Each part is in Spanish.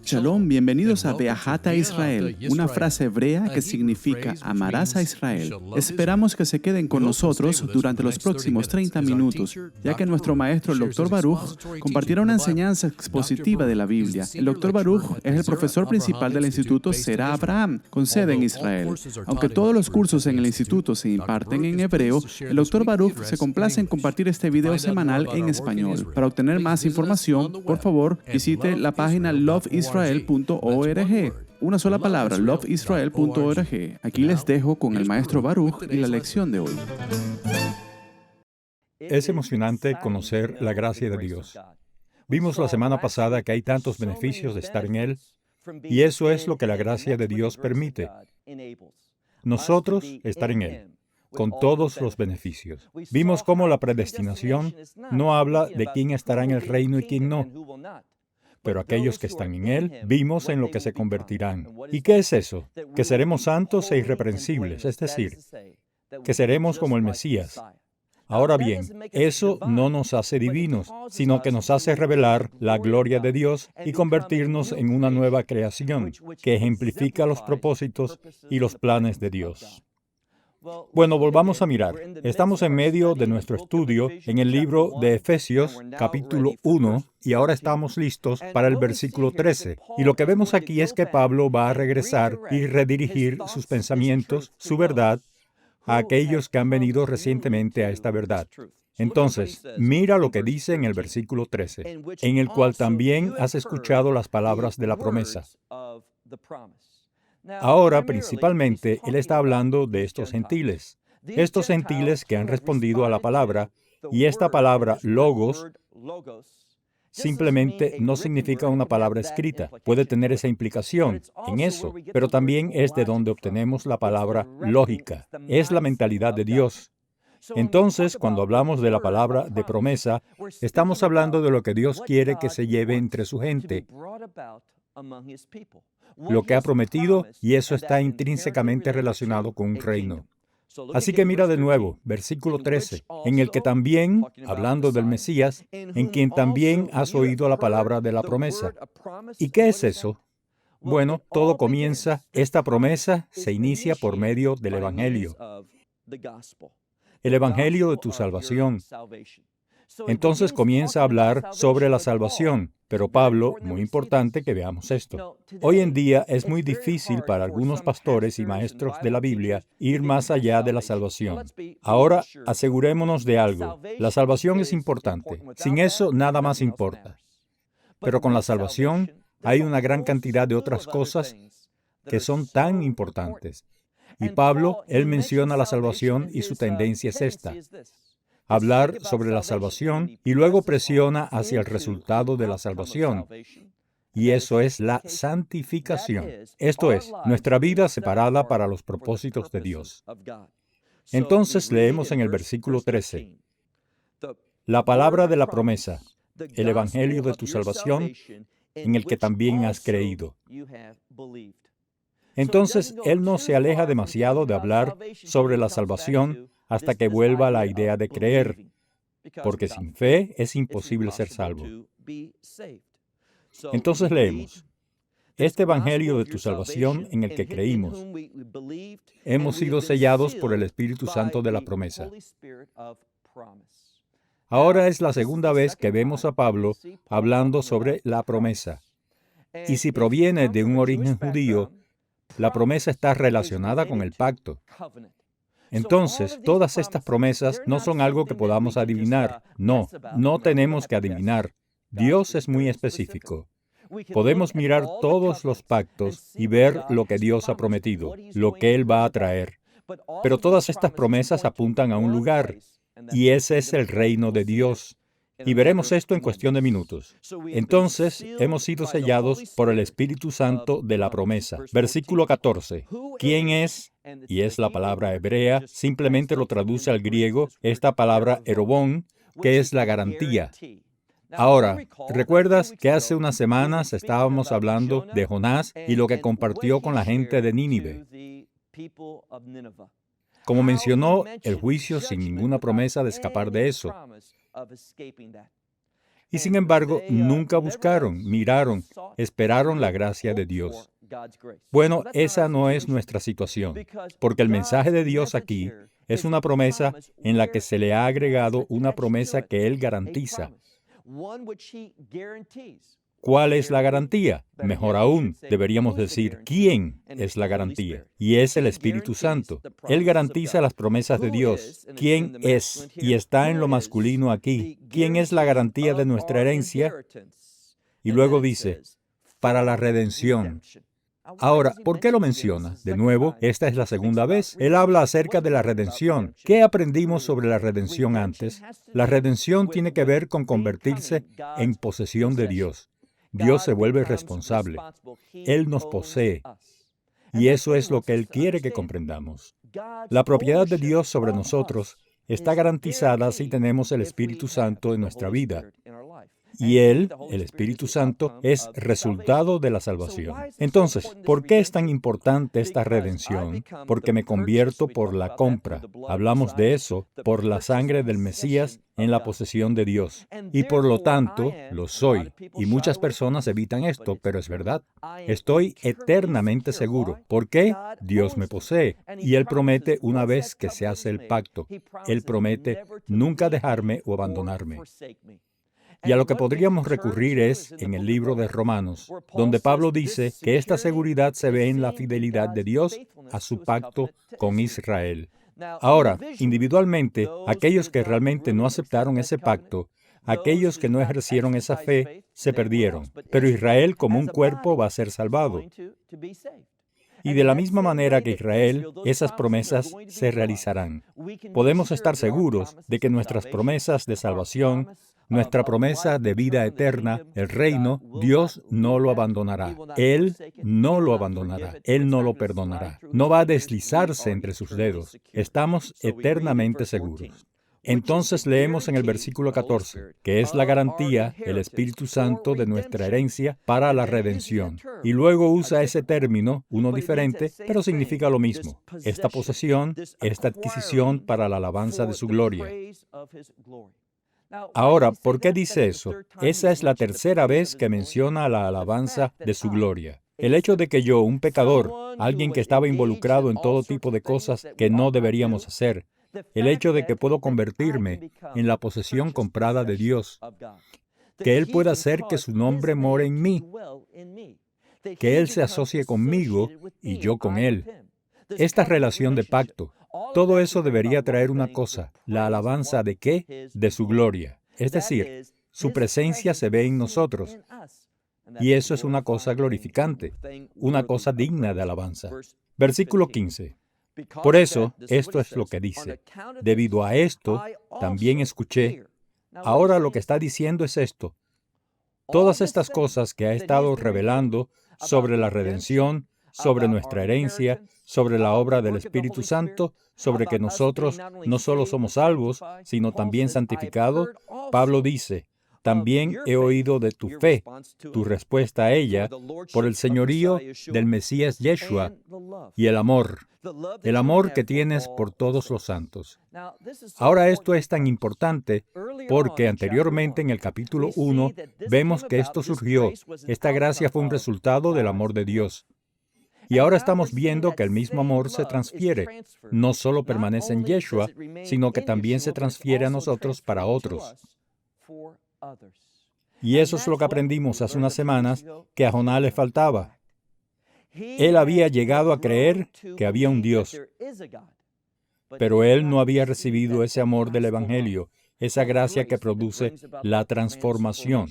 Shalom, bienvenidos a Beahat a Israel, una frase hebrea que significa amarás a Israel. Esperamos que se queden con nosotros durante los próximos 30 minutos, ya que nuestro maestro, el Dr. Baruch, compartirá una enseñanza expositiva de la Biblia. El Dr. Baruch es el profesor principal del Instituto Será Abraham, con sede en Israel. Aunque todos los cursos en el instituto se imparten en hebreo, el Dr. Baruch se complace en compartir este video semanal en español. Para obtener más información, por favor, visite la página loveisrael.org. Una sola palabra, loveisrael.org. Aquí les dejo con el maestro Baruch y la lección de hoy. Es emocionante conocer la gracia de Dios. Vimos la semana pasada que hay tantos beneficios de estar en Él, y eso es lo que la gracia de Dios permite. Nosotros estar en Él, con todos los beneficios. Vimos cómo la predestinación no habla de quién estará en el reino y quién no. Pero aquellos que están en Él, vimos en lo que se convertirán. ¿Y qué es eso? Que seremos santos e irreprensibles, es decir, que seremos como el Mesías. Ahora bien, eso no nos hace divinos, sino que nos hace revelar la gloria de Dios y convertirnos en una nueva creación, que ejemplifica los propósitos y los planes de Dios. Bueno, volvamos a mirar. Estamos en medio de nuestro estudio en el libro de Efesios, capítulo 1, y ahora estamos listos para el versículo 13. Y lo que vemos aquí es que Pablo va a regresar y redirigir sus pensamientos, su verdad, a aquellos que han venido recientemente a esta verdad. Entonces, mira lo que dice en el versículo 13, en el cual también has escuchado las palabras de la promesa. Ahora, principalmente, él está hablando de estos gentiles que han respondido a la palabra, y esta palabra logos simplemente no significa una palabra escrita. Puede tener esa implicación en eso, pero también es de donde obtenemos la palabra lógica. Es la mentalidad de Dios. Entonces, cuando hablamos de la palabra de promesa, estamos hablando de lo que Dios quiere que se lleve entre su gente, lo que ha prometido, y eso está intrínsecamente relacionado con un reino. Así que mira de nuevo, versículo 13, en el que también, hablando del Mesías, en quien también has oído la palabra de la promesa. ¿Y qué es eso? Bueno, todo comienza, esta promesa se inicia por medio del Evangelio. El Evangelio de tu salvación. Entonces comienza a hablar sobre la salvación, pero Pablo, muy importante que veamos esto. Hoy en día es muy difícil para algunos pastores y maestros de la Biblia ir más allá de la salvación. Ahora, asegurémonos de algo. La salvación es importante. Sin eso, nada más importa. Pero con la salvación hay una gran cantidad de otras cosas que son tan importantes. Y Pablo, él menciona la salvación y su tendencia es esta: hablar sobre la salvación y luego presiona hacia el resultado de la salvación. Y eso es la santificación. Esto es, nuestra vida separada para los propósitos de Dios. Entonces leemos en el versículo 13, la palabra de la promesa, el evangelio de tu salvación, en el que también has creído. Entonces, él no se aleja demasiado de hablar sobre la salvación hasta que vuelva a la idea de creer, porque sin fe es imposible ser salvo. Entonces leemos, este evangelio de tu salvación en el que creímos, hemos sido sellados por el Espíritu Santo de la promesa. Ahora es la segunda vez que vemos a Pablo hablando sobre la promesa. Y si proviene de un origen judío, la promesa está relacionada con el pacto. Entonces, todas estas promesas no son algo que podamos adivinar. No tenemos que adivinar. Dios es muy específico. Podemos mirar todos los pactos y ver lo que Dios ha prometido, lo que Él va a traer. Pero todas estas promesas apuntan a un lugar, y ese es el reino de Dios. Y veremos esto en cuestión de minutos. Entonces, hemos sido sellados por el Espíritu Santo de la promesa. Versículo 14. ¿Quién es? Y es la palabra hebrea, simplemente lo traduce al griego, esta palabra erobón, que es la garantía. Ahora, ¿recuerdas que hace unas semanas estábamos hablando de Jonás y lo que compartió con la gente de Nínive? Como mencionó, el juicio sin ninguna promesa de escapar de eso. Y sin embargo, nunca buscaron, miraron, esperaron la gracia de Dios. Bueno, esa no es nuestra situación, porque el mensaje de Dios aquí es una promesa en la que se le ha agregado una promesa que Él garantiza. ¿Cuál es la garantía? Mejor aún, deberíamos decir, ¿quién es la garantía? Y es el Espíritu Santo. Él garantiza las promesas de Dios. ¿Quién es? Y está en lo masculino aquí. ¿Quién es la garantía de nuestra herencia? Y luego dice, para la redención. Ahora, ¿por qué lo menciona? De nuevo, esta es la segunda vez. Él habla acerca de la redención. ¿Qué aprendimos sobre la redención antes? La redención tiene que ver con convertirse en posesión de Dios. Dios se vuelve responsable. Él nos posee. Y eso es lo que Él quiere que comprendamos. La propiedad de Dios sobre nosotros está garantizada si tenemos el Espíritu Santo en nuestra vida. Y Él, el Espíritu Santo, es resultado de la salvación. Entonces, ¿por qué es tan importante esta redención? Porque me convierto por la compra. Hablamos de eso, por la sangre del Mesías en la posesión de Dios. Y por lo tanto, lo soy. Y muchas personas evitan esto, pero es verdad. Estoy eternamente seguro. ¿Por qué? Dios me posee. Y Él promete una vez que se hace el pacto. Él promete nunca dejarme o abandonarme. Y a lo que podríamos recurrir es en el libro de Romanos, donde Pablo dice que esta seguridad se ve en la fidelidad de Dios a su pacto con Israel. Ahora, individualmente, aquellos que realmente no aceptaron ese pacto, aquellos que no ejercieron esa fe, se perdieron. Pero Israel como un cuerpo va a ser salvado. Y de la misma manera que Israel, esas promesas se realizarán. Podemos estar seguros de que nuestras promesas de salvación, nuestra promesa de vida eterna, el reino, Dios no lo abandonará. Él no lo abandonará. Él no lo perdonará. No va a deslizarse entre sus dedos. Estamos eternamente seguros. Entonces leemos en el versículo 14, que es la garantía, el Espíritu Santo de nuestra herencia para la redención. Y luego usa ese término, uno diferente, pero significa lo mismo. Esta posesión, esta adquisición para la alabanza de su gloria. Ahora, ¿por qué dice eso? Esa es la tercera vez que menciona la alabanza de su gloria. El hecho de que yo, un pecador, alguien que estaba involucrado en todo tipo de cosas que no deberíamos hacer, el hecho de que puedo convertirme en la posesión comprada de Dios, que Él pueda hacer que su nombre more en mí, que Él se asocie conmigo y yo con Él. Esta relación de pacto, todo eso debería traer una cosa, la alabanza ¿de qué? De su gloria. Es decir, su presencia se ve en nosotros. Y eso es una cosa glorificante, una cosa digna de alabanza. Versículo 15. Por eso, esto es lo que dice. Debido a esto, también escuché. Ahora lo que está diciendo es esto. Todas estas cosas que ha estado revelando sobre la redención, sobre nuestra herencia, sobre la obra del Espíritu Santo, sobre que nosotros no solo somos salvos, sino también santificados, Pablo dice, también he oído de tu fe, tu respuesta a ella, por el señorío del Mesías Yeshua y el amor que tienes por todos los santos. Ahora esto es tan importante porque anteriormente en el capítulo 1 vemos que esto surgió, esta gracia fue un resultado del amor de Dios. Y ahora estamos viendo que el mismo amor se transfiere, no solo permanece en Yeshua, sino que también se transfiere a nosotros para otros. Y eso es lo que aprendimos hace unas semanas que a Jonás le faltaba. Él había llegado a creer que había un Dios, pero él no había recibido ese amor del Evangelio, esa gracia que produce la transformación.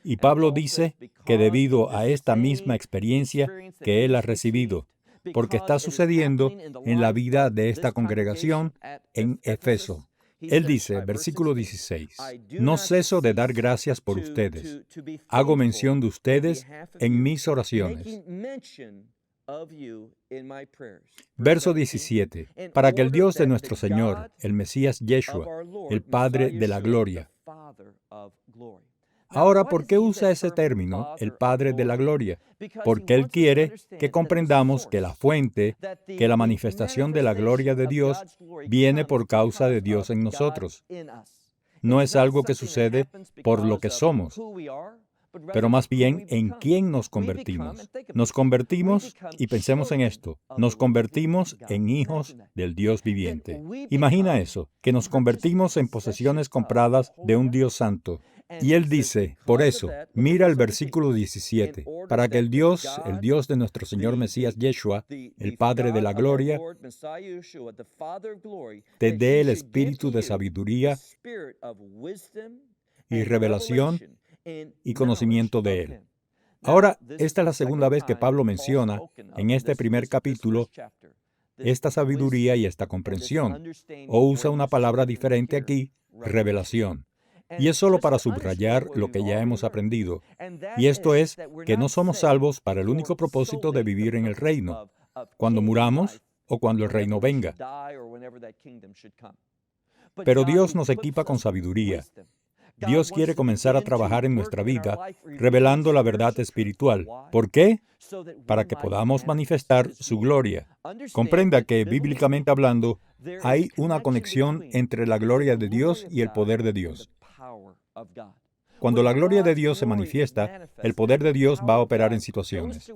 Y Pablo dice que debido a esta misma experiencia que él ha recibido, porque está sucediendo en la vida de esta congregación en Éfeso. Él dice, versículo 16, no ceso de dar gracias por ustedes. Hago mención de ustedes en mis oraciones. Verso 17, para que el Dios de nuestro Señor, el Mesías Yeshua, el Padre de la Gloria. Ahora, ¿por qué usa ese término, el Padre de la Gloria? Porque Él quiere que comprendamos que la fuente, que la manifestación de la gloria de Dios viene por causa de Dios en nosotros. no es algo que sucede por lo que somos, pero más bien en quién nos convertimos. Nos convertimos, y pensemos en esto, nos convertimos en hijos del Dios viviente. Imagina eso, que nos convertimos en posesiones compradas de un Dios santo. Y Él dice, por eso, mira el versículo 17, para que el Dios de nuestro Señor Mesías Yeshua, el Padre de la gloria, te dé el espíritu de sabiduría y revelación y conocimiento de Él. Ahora, esta es la segunda vez que Pablo menciona en este primer capítulo esta sabiduría y esta comprensión, o usa una palabra diferente aquí, revelación. Y es solo para subrayar lo que ya hemos aprendido. Y esto es que no somos salvos para el único propósito de vivir en el reino, cuando muramos o cuando el reino venga. Pero Dios nos equipa con sabiduría. Dios quiere comenzar a trabajar en nuestra vida, revelando la verdad espiritual. ¿Por qué? Para que podamos manifestar su gloria. Comprenda que, bíblicamente hablando, hay una conexión entre la gloria de Dios y el poder de Dios. Cuando la gloria de Dios se manifiesta, el poder de Dios va a operar en situaciones.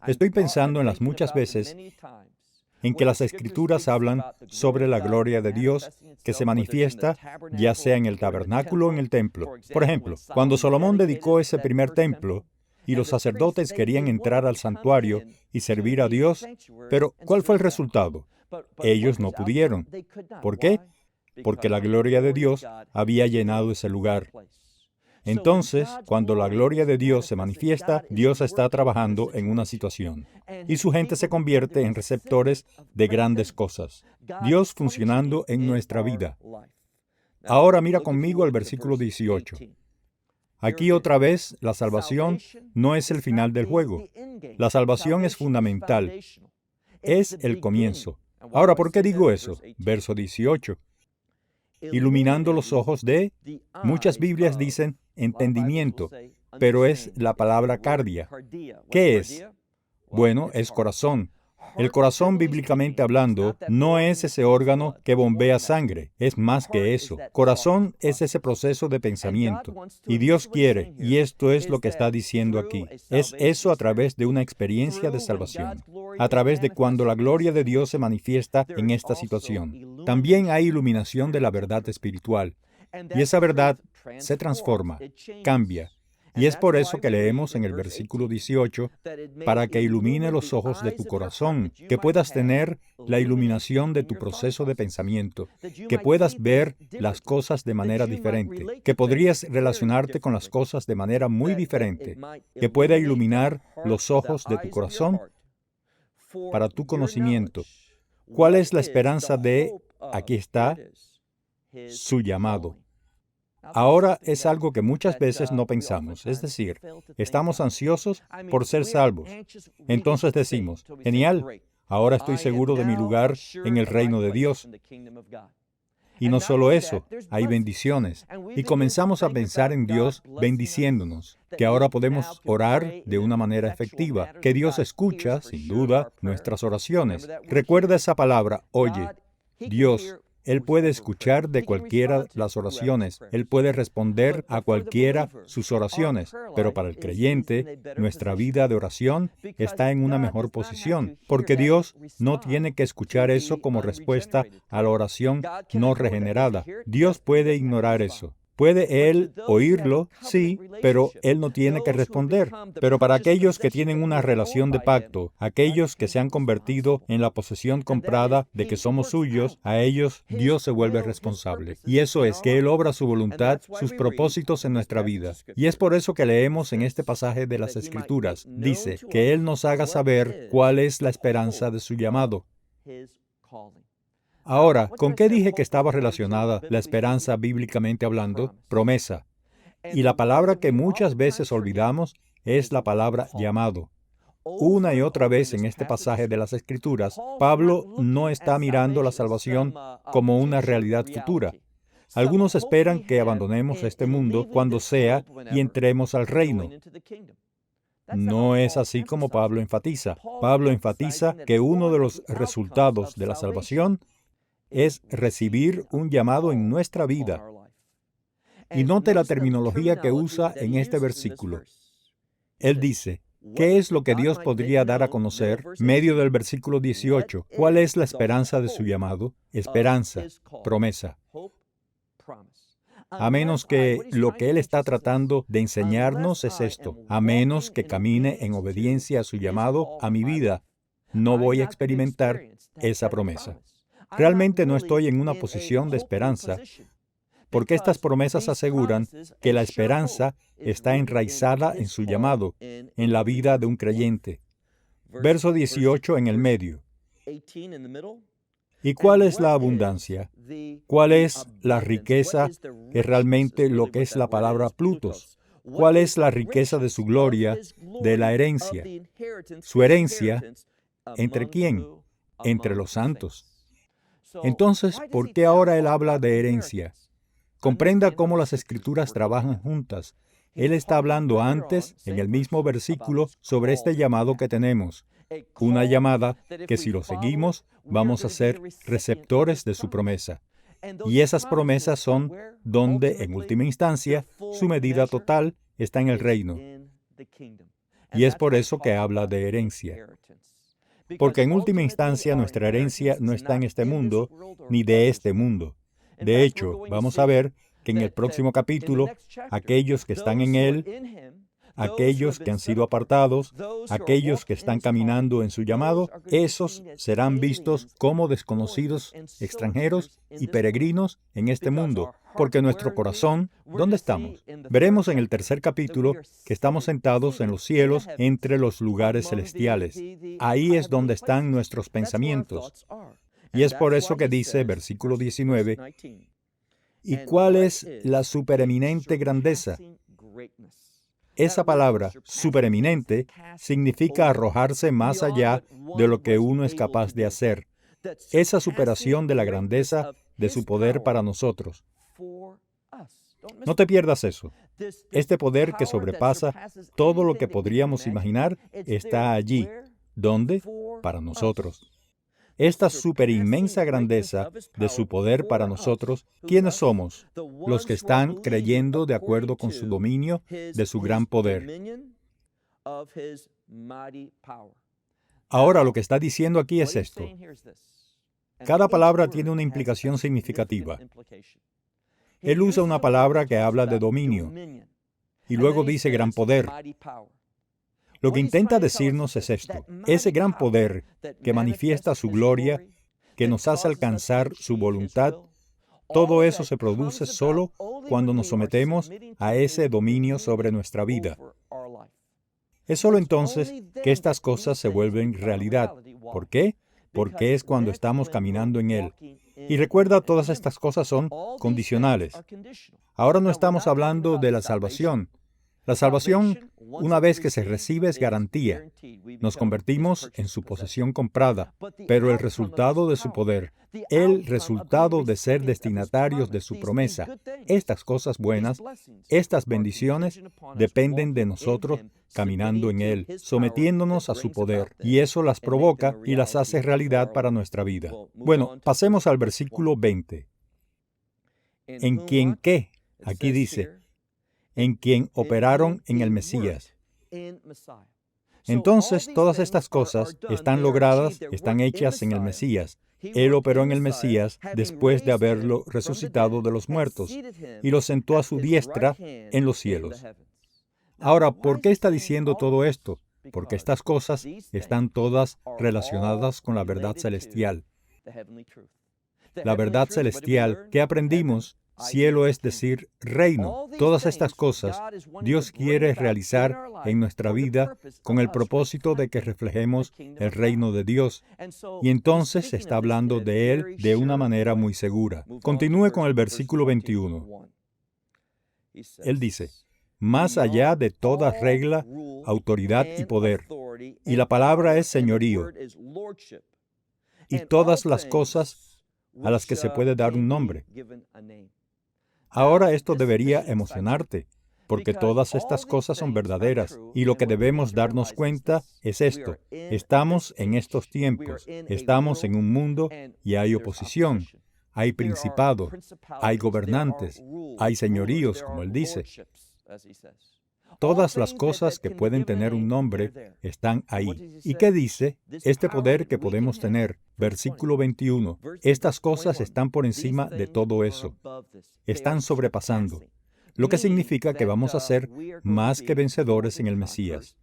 Estoy pensando en las muchas veces en que las Escrituras hablan sobre la gloria de Dios que se manifiesta ya sea en el tabernáculo o en el templo. Por ejemplo, cuando Salomón dedicó ese primer templo y los sacerdotes querían entrar al santuario y servir a Dios, pero ¿cuál fue el resultado? Ellos no pudieron. ¿Por qué? Porque la gloria de Dios había llenado ese lugar. Entonces, cuando la gloria de Dios se manifiesta, Dios está trabajando en una situación, y su gente se convierte en receptores de grandes cosas. Dios funcionando en nuestra vida. Ahora mira conmigo el versículo 18. Aquí otra vez, la salvación no es el final del juego. La salvación es fundamental. Es el comienzo. Ahora, ¿por qué digo eso? Verso 18. Iluminando los ojos de, muchas Biblias dicen entendimiento, pero es la palabra cardia. ¿Qué es? Bueno, es corazón. El corazón, bíblicamente hablando, no es ese órgano que bombea sangre, es más que eso. Corazón es ese proceso de pensamiento. Y Dios quiere, y esto es lo que está diciendo aquí, es eso a través de una experiencia de salvación, a través de cuando la gloria de Dios se manifiesta en esta situación. También hay iluminación de la verdad espiritual, y esa verdad se transforma, cambia. Y es por eso que leemos en el versículo 18, para que ilumine los ojos de tu corazón, que puedas tener la iluminación de tu proceso de pensamiento, que puedas ver las cosas de manera diferente, que podrías relacionarte con las cosas de manera muy diferente, que pueda iluminar los ojos de tu corazón para tu conocimiento. ¿Cuál es la esperanza de, aquí está, su llamado? Ahora es algo que muchas veces no pensamos, es decir, estamos ansiosos por ser salvos. Entonces decimos, genial, ahora estoy seguro de mi lugar en el reino de Dios. Y no solo eso, hay bendiciones. Y comenzamos a pensar en Dios bendiciéndonos, que ahora podemos orar de una manera efectiva, que Dios escucha, sin duda, nuestras oraciones. Recuerda esa palabra, oye, Dios. Él puede escuchar de cualquiera las oraciones, Él puede responder a cualquiera sus oraciones, pero para el creyente, nuestra vida de oración está en una mejor posición, porque Dios no tiene que escuchar eso como respuesta a la oración no regenerada. Dios puede ignorar eso. ¿Puede Él oírlo? Sí, pero Él no tiene que responder. Pero para aquellos que tienen una relación de pacto, aquellos que se han convertido en la posesión comprada de que somos suyos, a ellos Dios se vuelve responsable. Y eso es que Él obra su voluntad, sus propósitos en nuestra vida. Y es por eso que leemos en este pasaje de las Escrituras. Dice, que Él nos haga saber cuál es la esperanza de su llamado. Ahora, ¿con qué dije que estaba relacionada la esperanza bíblicamente hablando? Promesa. Y la palabra que muchas veces olvidamos es la palabra llamado. Una y otra vez en este pasaje de las Escrituras, Pablo no está mirando la salvación como una realidad futura. Algunos esperan que abandonemos este mundo cuando sea y entremos al reino. No es así como Pablo enfatiza. Pablo enfatiza que uno de los resultados de la salvación es recibir un llamado en nuestra vida. Y note la terminología que usa en este versículo. Él dice, ¿qué es lo que Dios podría dar a conocer? Medio del versículo 18. ¿Cuál es la esperanza de su llamado? Esperanza, promesa. A menos que lo que Él está tratando de enseñarnos es esto, a menos que camine en obediencia a su llamado a mi vida, no voy a experimentar esa promesa. Realmente no estoy en una posición de esperanza, porque estas promesas aseguran que la esperanza está enraizada en su llamado, en la vida de un creyente. Verso 18 en el medio. ¿Y cuál es la abundancia? ¿Cuál es la riqueza, que es realmente lo que es la palabra plutos? ¿Cuál es la riqueza de su gloria, de la herencia? Su herencia, ¿entre quién? Entre los santos. Entonces, ¿por qué ahora él habla de herencia? Comprenda cómo las Escrituras trabajan juntas. Él está hablando antes, en el mismo versículo, sobre este llamado que tenemos. Una llamada que si lo seguimos, vamos a ser receptores de su promesa. Y esas promesas son donde, en última instancia, su medida total está en el reino. Y es por eso que habla de herencia. Porque en última instancia nuestra herencia no está en este mundo, ni de este mundo. De hecho, vamos a ver que en el próximo capítulo, aquellos que están en Él, aquellos que han sido apartados, aquellos que están caminando en su llamado, esos serán vistos como desconocidos, extranjeros y peregrinos en este mundo, porque nuestro corazón, ¿dónde estamos? Veremos en el tercer capítulo que estamos sentados en los cielos entre los lugares celestiales. Ahí es donde están nuestros pensamientos. Y es por eso que dice, versículo 19, ¿y cuál es la supereminente grandeza? Esa palabra, supereminente, significa arrojarse más allá de lo que uno es capaz de hacer. Esa superación de la grandeza de su poder para nosotros. No te pierdas eso. Este poder que sobrepasa todo lo que podríamos imaginar está allí. ¿Dónde? Para nosotros. Esta superinmensa grandeza de su poder para nosotros, ¿quiénes somos? Los que están creyendo de acuerdo con su dominio de su gran poder. Ahora lo que está diciendo aquí es esto. Cada palabra tiene una implicación significativa. Él usa una palabra que habla de dominio y luego dice gran poder. Lo que intenta decirnos es esto, ese gran poder que manifiesta su gloria, que nos hace alcanzar su voluntad, todo eso se produce solo cuando nos sometemos a ese dominio sobre nuestra vida. Es solo entonces que estas cosas se vuelven realidad. ¿Por qué? Porque es cuando estamos caminando en Él. Y recuerda, todas estas cosas son condicionales. Ahora no estamos hablando de la salvación. La salvación, una vez que se recibe, es garantía. Nos convertimos en su posesión comprada, pero el resultado de su poder, el resultado de ser destinatarios de su promesa, estas cosas buenas, estas bendiciones, dependen de nosotros caminando en Él, sometiéndonos a su poder, y eso las provoca y las hace realidad para nuestra vida. Bueno, pasemos al versículo 20. ¿En quien qué? Aquí dice, en quien operaron en el Mesías. Entonces, todas estas cosas están logradas, están hechas en el Mesías. Él operó en el Mesías después de haberlo resucitado de los muertos y lo sentó a su diestra en los cielos. Ahora, ¿por qué está diciendo todo esto? Porque estas cosas están todas relacionadas con la verdad celestial. La verdad celestial que aprendimos, cielo es decir, reino. Todas estas cosas Dios quiere realizar en nuestra vida con el propósito de que reflejemos el reino de Dios. Y entonces está hablando de Él de una manera muy segura. Continúe con el versículo 21. Él dice, más allá de toda regla, autoridad y poder. Y la palabra es señorío. Y todas las cosas a las que se puede dar un nombre. Ahora esto debería emocionarte, porque todas estas cosas son verdaderas, y lo que debemos darnos cuenta es esto. Estamos en estos tiempos, estamos en un mundo y hay oposición, hay principados, hay gobernantes, hay señoríos, como él dice. Todas las cosas que pueden tener un nombre están ahí. ¿Y qué dice? Este poder que podemos tener, versículo 21, estas cosas están por encima de todo eso. Están sobrepasando. Lo que significa que vamos a ser más que vencedores en el Mesías.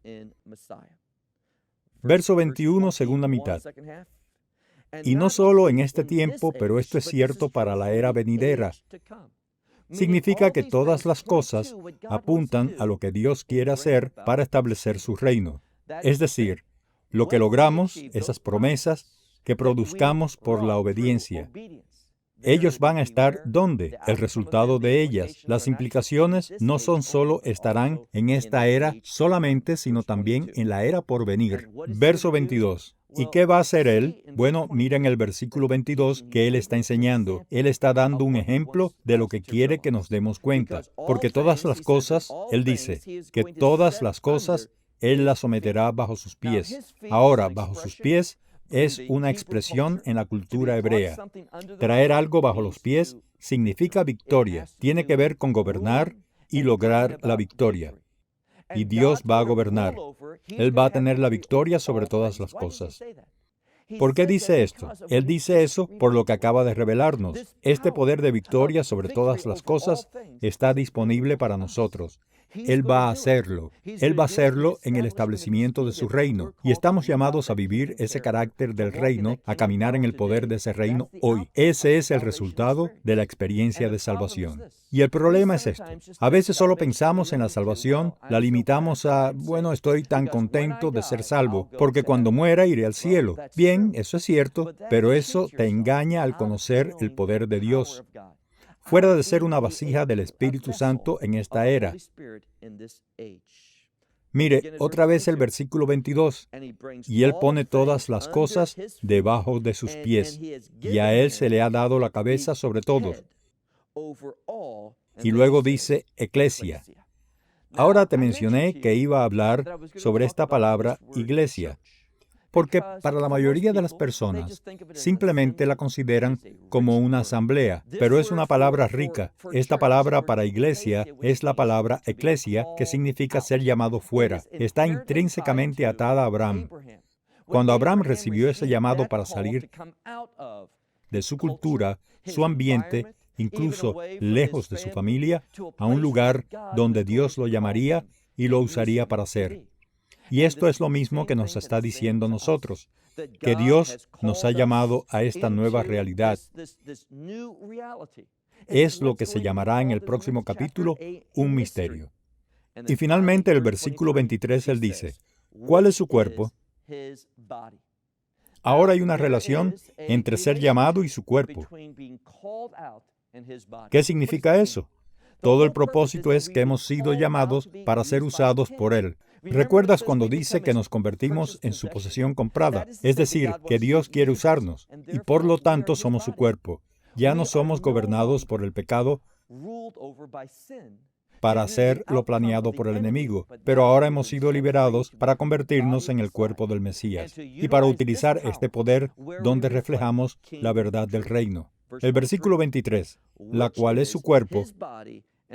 Verso 21, segunda mitad. Y no solo en este tiempo, pero esto es cierto para la era venidera. Significa que todas las cosas apuntan a lo que Dios quiere hacer para establecer su reino. Es decir, lo que logramos, esas promesas, que produzcamos por la obediencia. Ellos van a estar ¿dónde? El resultado de ellas. Las implicaciones no son solo estarán en esta era solamente, sino también en la era por venir. Verso 22. ¿Y qué va a hacer Él? Bueno, miren el versículo 22 que Él está enseñando. Él está dando un ejemplo de lo que quiere que nos demos cuenta. Porque todas las cosas, Él dice, que todas las cosas Él las someterá bajo sus pies. Ahora, bajo sus pies es una expresión en la cultura hebrea. Traer algo bajo los pies significa victoria. Tiene que ver con gobernar y lograr la victoria. Y Dios va a gobernar. Él va a tener la victoria sobre todas las cosas. ¿Por qué dice esto? Él dice eso por lo que acaba de revelarnos. Este poder de victoria sobre todas las cosas está disponible para nosotros. Él va a hacerlo. Él va a hacerlo en el establecimiento de su reino. Y estamos llamados a vivir ese carácter del reino, a caminar en el poder de ese reino hoy. Ese es el resultado de la experiencia de salvación. Y el problema es esto. A veces solo pensamos en la salvación, la limitamos a, bueno, estoy tan contento de ser salvo, porque cuando muera iré al cielo. Bien, eso es cierto, pero eso te engaña al conocer el poder de Dios. Fuera de ser una vasija del Espíritu Santo en esta era. Mire, otra vez el versículo 22. Y Él pone todas las cosas debajo de sus pies, y a Él se le ha dado la cabeza sobre todos. Y luego dice eclesia. Ahora te mencioné que iba a hablar sobre esta palabra iglesia. Porque para la mayoría de las personas simplemente la consideran como una asamblea, pero es una palabra rica. Esta palabra para iglesia es la palabra eclesia, que significa ser llamado fuera. Está intrínsecamente atada a Abraham. Cuando Abraham recibió ese llamado para salir de su cultura, su ambiente, incluso lejos de su familia, a un lugar donde Dios lo llamaría y lo usaría para ser. Y esto es lo mismo que nos está diciendo nosotros, que Dios nos ha llamado a esta nueva realidad. Es lo que se llamará en el próximo capítulo un misterio. Y finalmente el versículo 23 él dice, ¿cuál es su cuerpo? Ahora hay una relación entre ser llamado y su cuerpo. ¿Qué significa eso? Todo el propósito es que hemos sido llamados para ser usados por Él. ¿Recuerdas cuando dice que nos convertimos en su posesión comprada? Es decir, que Dios quiere usarnos, y por lo tanto somos su cuerpo. Ya no somos gobernados por el pecado para hacer lo planeado por el enemigo, pero ahora hemos sido liberados para convertirnos en el cuerpo del Mesías, y para utilizar este poder donde reflejamos la verdad del reino. El versículo 23, la cual es su cuerpo.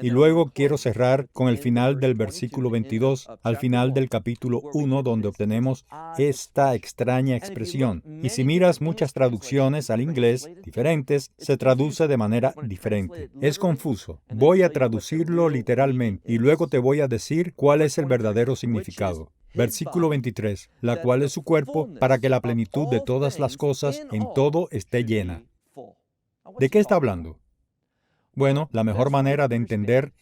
Y luego quiero cerrar con el final del versículo 22, al final del capítulo 1, donde obtenemos esta extraña expresión. Y si miras muchas traducciones al inglés diferentes, se traduce de manera diferente. Es confuso. Voy a traducirlo literalmente y luego te voy a decir cuál es el verdadero significado. Versículo 23, la cual es su cuerpo, para que la plenitud de todas las cosas en todo esté llena. ¿De qué está hablando? Bueno, la mejor manera de entender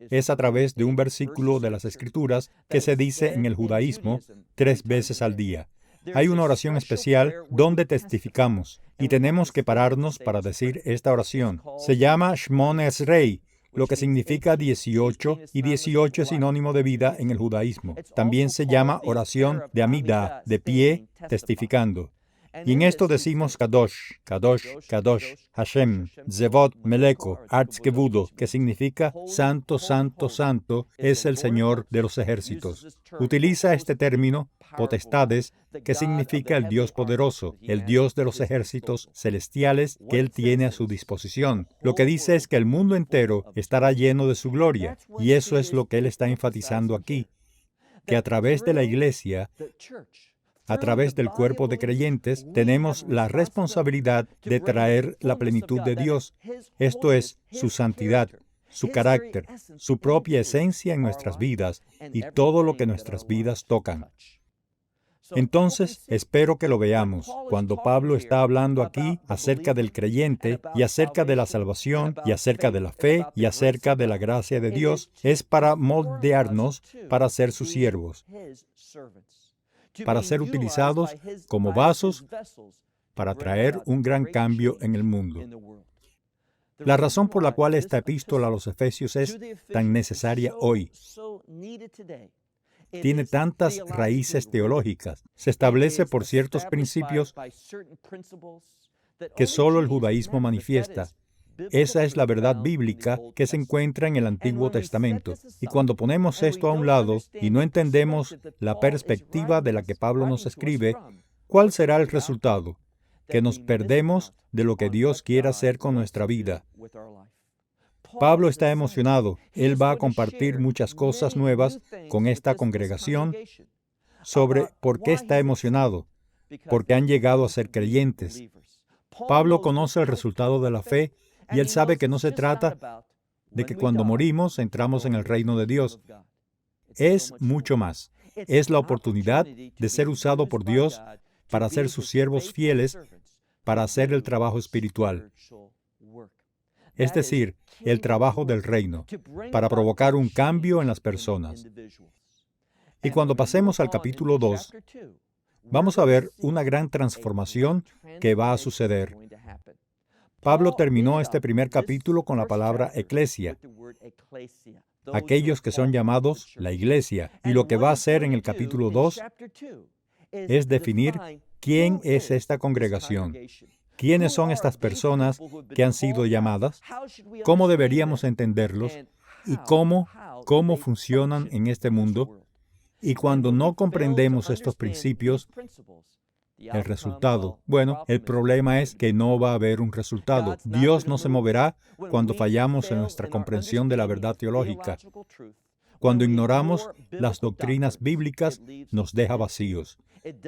es a través de un versículo de las Escrituras que se dice en el judaísmo 3 veces al día. Hay una oración especial donde testificamos y tenemos que pararnos para decir esta oración. Se llama Shmon Esrei, lo que significa 18, y 18 es sinónimo de vida en el judaísmo. También se llama oración de Amidah, de pie, testificando. Y en esto decimos Kadosh, Kadosh, Kadosh, Hashem, Zevot, Meleko, Artzkevudo, que significa Santo, Santo, Santo, es el Señor de los ejércitos. Utiliza este término, potestades, que significa el Dios poderoso, el Dios de los ejércitos celestiales que Él tiene a su disposición. Lo que dice es que el mundo entero estará lleno de su gloria, y eso es lo que Él está enfatizando aquí, que a través de la iglesia, a través del cuerpo de creyentes, tenemos la responsabilidad de traer la plenitud de Dios, esto es, su santidad, su carácter, su propia esencia en nuestras vidas y todo lo que nuestras vidas tocan. Entonces, espero que lo veamos. Cuando Pablo está hablando aquí acerca del creyente y acerca de la salvación y acerca de la fe y acerca de la gracia de Dios, es para moldearnos para ser sus siervos, para ser utilizados como vasos para traer un gran cambio en el mundo. La razón por la cual esta epístola a los Efesios es tan necesaria hoy, tiene tantas raíces teológicas, se establece por ciertos principios que solo el judaísmo manifiesta. Esa es la verdad bíblica que se encuentra en el Antiguo Testamento. Y cuando ponemos esto a un lado y no entendemos la perspectiva de la que Pablo nos escribe, ¿cuál será el resultado? Que nos perdemos de lo que Dios quiere hacer con nuestra vida. Pablo está emocionado. Él va a compartir muchas cosas nuevas con esta congregación sobre por qué está emocionado, porque han llegado a ser creyentes. Pablo conoce el resultado de la fe y él sabe que no se trata de que cuando morimos entramos en el reino de Dios. Es mucho más. Es la oportunidad de ser usado por Dios para ser sus siervos fieles, para hacer el trabajo espiritual. Es decir, el trabajo del reino, para provocar un cambio en las personas. Y cuando pasemos al capítulo 2, vamos a ver una gran transformación que va a suceder. Pablo terminó este primer capítulo con la palabra eclesia, aquellos que son llamados la iglesia, y lo que va a hacer en el capítulo 2 es definir quién es esta congregación, quiénes son estas personas que han sido llamadas, cómo deberíamos entenderlos y cómo funcionan en este mundo. Y cuando no comprendemos estos principios, el resultado, el problema es que no va a haber un resultado. Dios no se moverá cuando fallamos en nuestra comprensión de la verdad teológica. Cuando ignoramos las doctrinas bíblicas, nos deja vacíos.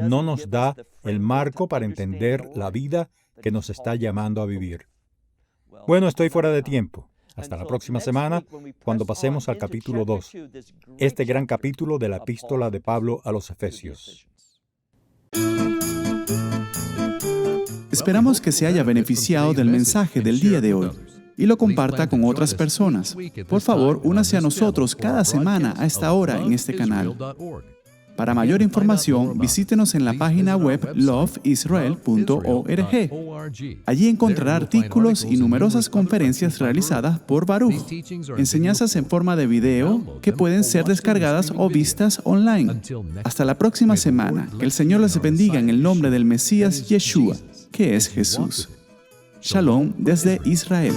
No nos da el marco para entender la vida que nos está llamando a vivir. Bueno, estoy fuera de tiempo. Hasta la próxima semana, cuando pasemos al capítulo 2, este gran capítulo de la epístola de Pablo a los Efesios. Esperamos que se haya beneficiado del mensaje del día de hoy y lo comparta con otras personas. Por favor, únase a nosotros cada semana a esta hora en este canal. Para mayor información, visítenos en la página web loveisrael.org. Allí encontrará artículos y numerosas conferencias realizadas por Baruch, enseñanzas en forma de video que pueden ser descargadas o vistas online. Hasta la próxima semana. Que el Señor les bendiga en el nombre del Mesías Yeshua, que es Jesús. Shalom desde Israel.